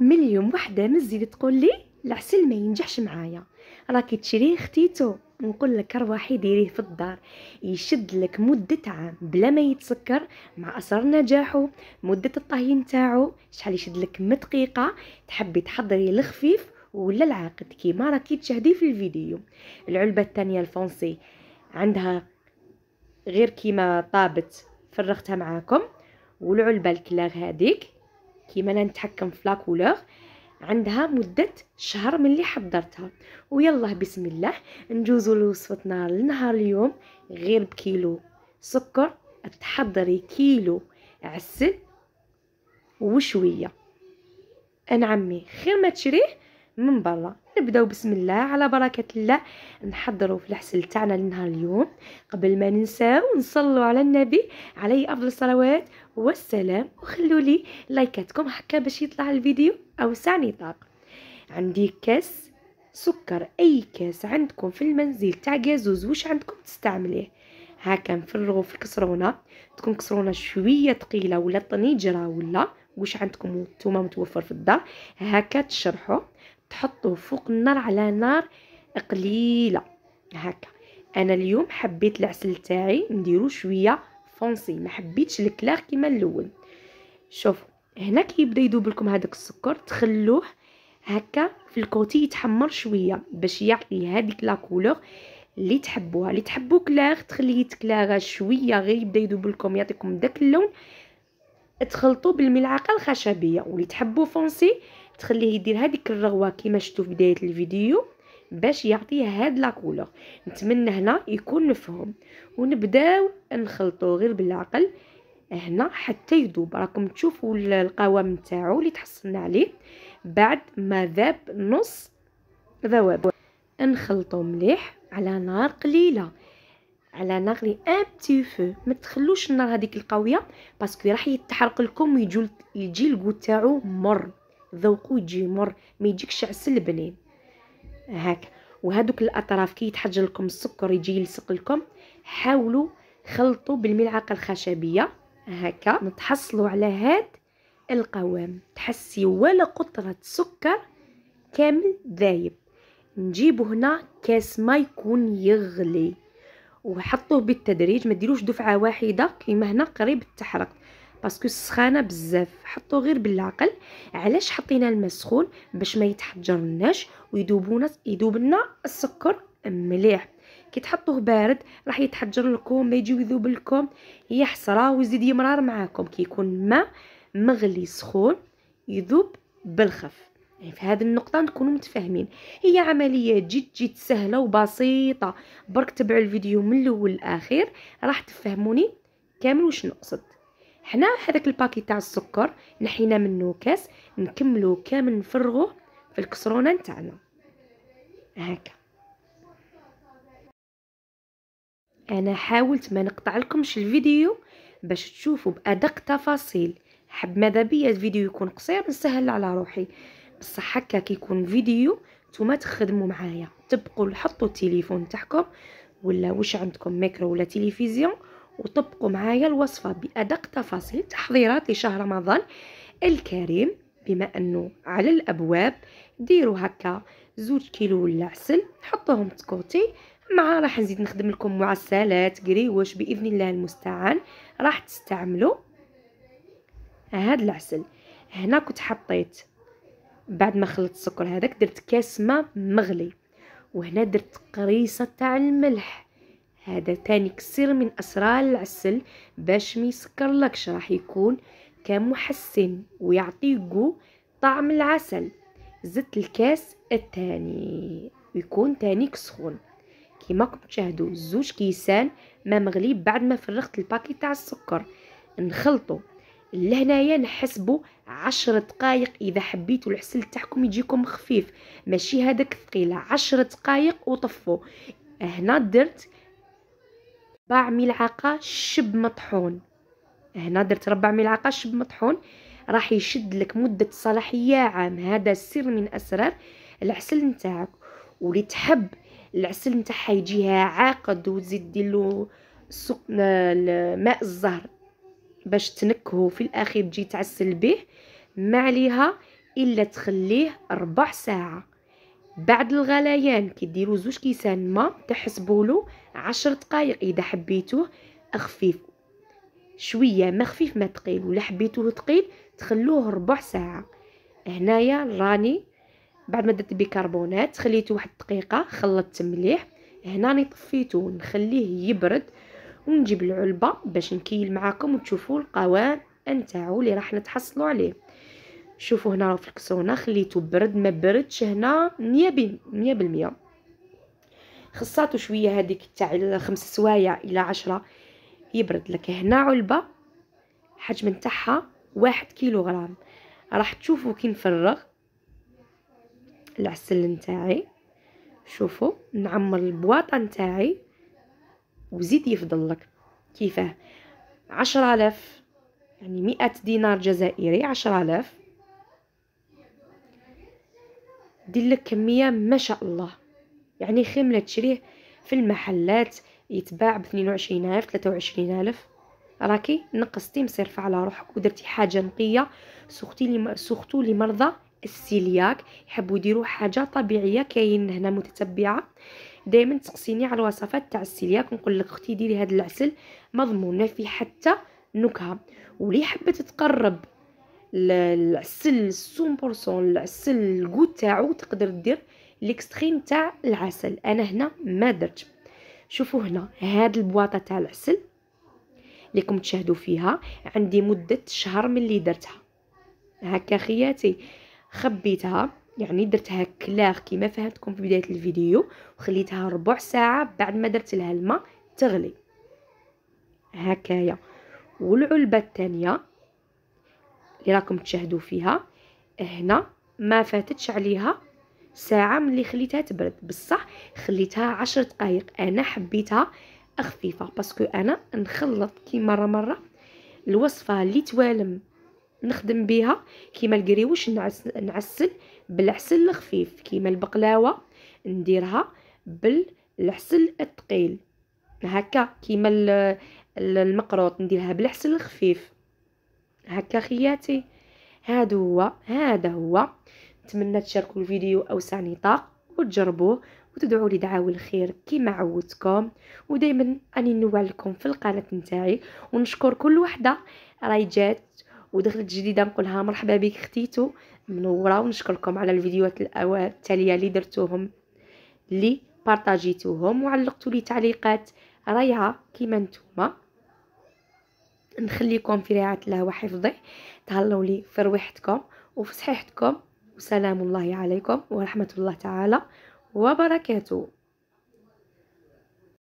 من اليوم وحده مزيد تقول لي العسل ما ينجحش معايا، راكي تشريه ختيتو. نقول لك روحي ديريه في الدار، يشد لك مده عام بلا ما يتسكر. مع اسرار نجاحه مده الطهي نتاعو شحال يشد لك 100 دقيقه. تحبي تحضري الخفيف ولا العاقد كيما راكي تشاهدي في الفيديو. العلبه الثانيه الفونسي عندها غير كيما طابت فرغتها معاكم، والعلبه الكلاغ هذيك كيما انا نتحكم في لاكولور عندها مدة شهر من اللي حضرتها. ويلا بسم الله نجوزوا لوصفتنا لنهار اليوم. غير بكيلو سكر تحضري كيلو عسل وشوية. انا عمي خير ما تشريه من برا. نبداو بسم الله على بركة الله نحضروا في العسل تاعنا لنهار اليوم. قبل ما ننساو نصلوا على النبي عليه افضل الصلوات والسلام، وخلوا لي لايكاتكم هكا باش يطلع الفيديو اوسع نطاق. عندي كاس سكر، اي كاس عندكم في المنزل تاع جازوز واش عندكم تستعمليه. هكا نفرغوا في الكسرونه، تكون كسرونه شويه ثقيله ولا طنيجره ولا واش عندكم نتوما متوفر في الدار. هكا تشرحوا تحطوه فوق النار على نار قليله. هكا انا اليوم حبيت العسل تاعي نديرو شويه فونسي، ما حبيتش الكلاغ كيما الاول. شوفوا هنا كي يبدا يذوب لكم هذاك السكر تخلوه هكا في الكوتي يتحمر شويه باش يعطي هذيك لا كولور اللي تحبوها. اللي تحبوا كلاغ تخليه يتكلاغ شويه غير يبدا يذوب لكم يعطيكم داك اللون، تخلطوا بالملعقه الخشبيه. واللي تحبوا فونسي تخليه يدير هذيك الرغوه كيما شفتوا في بدايه الفيديو باش يعطيه هاد لا كولور. نتمنى هنا يكون مفهوم. ونبداو نخلطوا غير بالعقل هنا حتى يذوب. راكم تشوفوا القوام نتاعو اللي تحصلنا عليه بعد ما ذاب نص ذواب. نخلطوا مليح على نار قليله، على نار لي ان بتي فو. ما تخلوش النار هذيك القويه باسكو راح يتحرق لكم ويجي الكو تاعو مر. ذوقوا يجي مر، ما يجيكش عسل بنين. هكا وهذوك الاطراف كي يتحجر لكم السكر يجي يلصق لكم، حاولوا خلطوا بالملعقه الخشبيه هكا نتحصلوا على هاد القوام. تحسي ولا قطره سكر كامل ذايب. نجيبوا هنا كاس ما يكون يغلي وحطوه بالتدريج، ما ديروش دفعه واحده كيما هنا قريب التحرق باسكو السخانه بزاف. حطوه غير بالعقل. علاش حطينا الماء سخون؟ باش ما يتحجرناش يذوب لنا السكر مليح. كي تحطوه بارد راح يتحجر لكم، ما يجي يذوب لكم، هي حسره ويزيد يمرار معاكم. كي يكون ماء مغلي سخون يذوب بالخف. يعني في هذه النقطة نكونوا متفاهمين. هي عملية جد سهلة وبسيطة، برك تبعوا الفيديو من الاول للاخير راح تفهموني كامل واش نقصد. حنا هذاك الباكي تاع السكر نحينا منه كاس، نكملو كامل نفرغوه في الكسرونه نتاعنا هكا. انا حاولت ما نقطع لكمش الفيديو باش تشوفوا بادق تفاصيل. حب ماذا بيا الفيديو يكون قصير نسهل على روحي، بصح هكا كيكون فيديو نتوما تخدموا معايا. تبقوا حطوا التليفون تاعكم ولا واش عندكم ميكرو ولا تلفزيون وطبقوا معايا الوصفه بادق تفاصيل. تحضيرات لشهر رمضان الكريم بما انه على الابواب. ديروا هكا 2 كيلو ولا عسل حطوهم تكوتي. مع راح نزيد نخدم لكم معسلات قريوش باذن الله المستعان. راح تستعملوا هذا العسل. هنا كنت حطيت بعد ما خلطت السكر هذاك درت كاس ماء مغلي، وهنا درت قريصه تاع الملح. هذا تاني سر من اسرار العسل باش ما يسكرلكش، راح يكون كمحسن ويعطيكو طعم العسل. زدت الكاس الثاني ويكون تانيك سخون كيما راكم تشاهدوا. 2 كيسان ما مغلي بعد ما فرغت الباكي تاع السكر. نخلطوا لهنايا نحسبوا 10 دقائق. اذا حبيتوا العسل تاعكم يجيكم خفيف ماشي هذاك ثقيل، 10 دقائق وطفوا. هنا درت 4 ملعقه شب مطحون. هنا درت 4 ملعقه شب مطحون راح يشد لك مده صلاحيه عام. هذا سر من اسرار العسل نتاعك. واللي تحب العسل نتاعها يجيها عاقد وتزيد ديرلو ماء الزهر باش تنكهو في الاخير تجي تعسل به، ما عليها الا تخليه ربع ساعه. بعد الغليان كيديروا 2 كيسان ما، تحسبوا له 10 دقائق اذا حبيتوه خفيف شويه، ما خفيف ما ثقيل، ولا حبيتوه ثقيل تخلوه ربع ساعه. هنايا راني بعد ما درت بيكربونات خليته 1 دقيقه، خلطت مليح. هنا راني طفيته نخليه يبرد، ونجيب العلبه باش نكيل معاكم وتشوفوا القوام نتاعو اللي راح نتحصلوا عليه. شوفوا هنا في الكسرونه خليته برد، ما بردش هنا 100%. خصاتو شويه هذيك تاع 5 سوايع الى 10 يبرد لك. هنا علبه حجم نتاعها 1 كيلوغرام. راح تشوفوا كي نفرغ العسل نتاعي، شوفوا نعمر البواطه نتاعي وزيد يفضل لك كيفاه 10,000 يعني 100 دينار جزائري. 10,000 دير لك كميه ما شاء الله، يعني خير من تشريه في المحلات يتباع ب 22,000 23,000. راكي نقصتي مصرفه على روحك ودرتي حاجه نقيه. سختو لمرضى السيلياك يحبوا يديروا حاجه طبيعيه. كاين هنا متتبعه دائما تقسيني على الوصفات تاع السيلياك، نقول لك اختي ديري هذا العسل مضمون ما فيه حتى نكهه. ولي حبت تقرب العسل 100% العسل الكوت تاعو تقدر دير ليكستريم تاع العسل. انا هنا ما درت. شوفوا هنا هاد البواطه تاع العسل ليكم تشاهدوا فيها عندي مده شهر من اللي درتها. هكا خياتي خبيتها، يعني درتها كلاغ كيما فهمتكم في بدايه الفيديو، وخليتها ربع ساعه بعد ما درت لها الماء تغلي هكايا. والعلبه الثانيه اللي راكم تشاهدوا فيها هنا ما فاتتش عليها ساعه من اللي خليتها تبرد، بصح خليتها 10 دقائق. انا حبيتها خفيفه باسكو انا نخلط كي مره الوصفه اللي توالم نخدم بها كيما القريوش نعسل بالعسل الخفيف، كيما البقلاوه نديرها بالعسل الثقيل، هكا كيما المقروط نديرها بالعسل الخفيف. هكا خياتي هذا هو. نتمنى تشاركوا الفيديو اوسع نطاق وتجربوه وتدعوا لي دعاوي الخير كيما عودتكم. ودائما اني نوع لكم في القناه نتاعي، ونشكر كل وحده راهي جات ودخلت جديده نقولها مرحبا بك اختيتو منوره. ونشكركم على الفيديوهات التاليه اللي درتوهم اللي بارطاجيتوهم وعلقتوا لي تعليقات رائعه كيما نتوما. نخليكم في رعايه الله وحفظه. تهلاو لي في رويحتكم وفي صحيحتكم، وسلام الله عليكم ورحمه الله تعالى وبركاته.